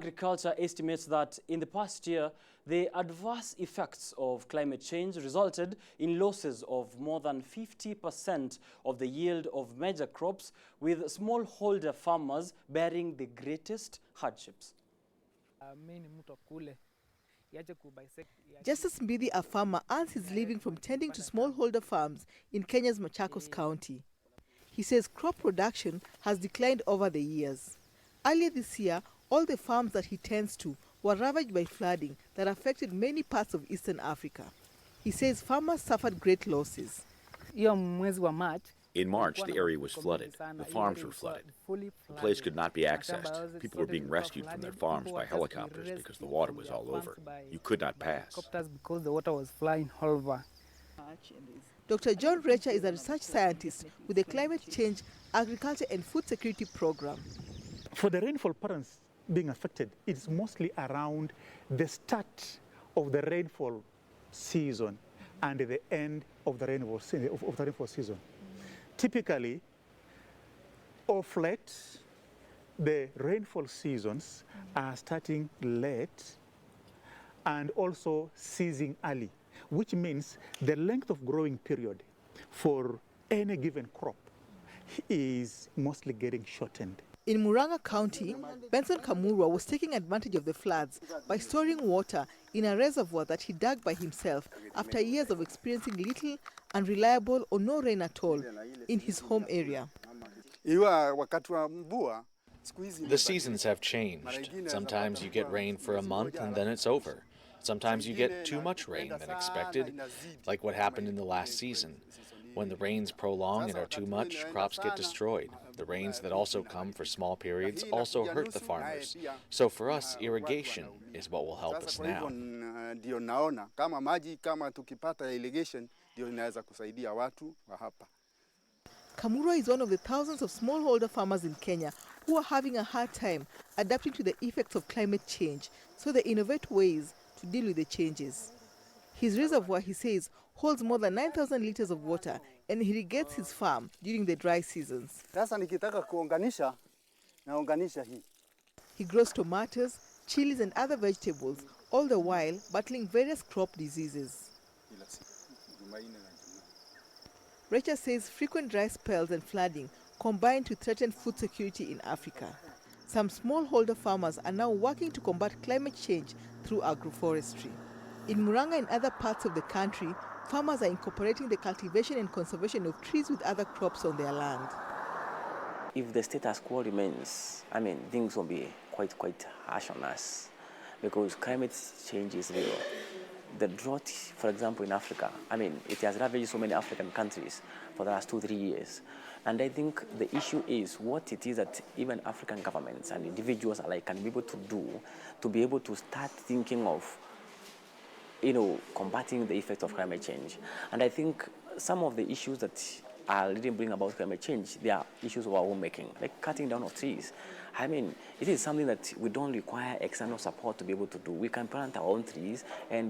Agriculture estimates that in the past year, the adverse effects of climate change resulted in losses of more than 50% of the yield of major crops, with smallholder farmers bearing the greatest hardships. Justice Mbidi, a farmer, earns his living from tending to smallholder farms in Kenya's Machakos County. He says crop production has declined over the years. Earlier this year, all the farms that he tends to were ravaged by flooding that affected many parts of Eastern Africa. He says farmers suffered great losses. In March, the area was flooded. The farms were flooded. The place could not be accessed. People were being rescued from their farms by helicopters because the water was all over. You could not pass. Dr. John Recha is a research scientist with the Climate Change, Agriculture and Food Security Program. For the rainfall patterns being affected, it's mostly around the start of the rainfall season and the end of the rainfall season. Typically, of late, the rainfall seasons are starting late and also ceasing early, which means the length of growing period for any given crop is mostly getting shortened. In Murang'a County, Benson Kamurwa was taking advantage of the floods by storing water in a reservoir that he dug by himself after years of experiencing little, unreliable or no rain at all in his home area. The seasons have changed. Sometimes you get rain for a month and then it's over. Sometimes you get too much rain than expected, like what happened in the last season. When the rains prolong and are too much, crops get destroyed. The rains that also come for small periods also hurt the farmers. So for us, irrigation is what will help us now. Kamurwa is one of the thousands of smallholder farmers in Kenya who are having a hard time adapting to the effects of climate change, so they innovate ways to deal with the changes. His reservoir, he says, holds more than 9,000 liters of water and he irrigates his farm during the dry seasons. He grows tomatoes, chilies and other vegetables, all the while battling various crop diseases. Recha says frequent dry spells and flooding combine to threaten food security in Africa. Some smallholder farmers are now working to combat climate change through agroforestry. In Murang'a and other parts of the country, farmers are incorporating the cultivation and conservation of trees with other crops on their land. If the status quo remains, things will be quite harsh on us, because climate change is real. The drought, for example, in Africa, it has ravaged so many African countries for the last 2-3 years. And I think the issue is what it is that even African governments and individuals alike can be able to do to be able to start thinking of combating the effects of climate change. And I think some of the issues that are leading bring about climate change, they are issues of our own making, like cutting down of trees. It is something that we don't require external support to be able to do. We can plant our own trees and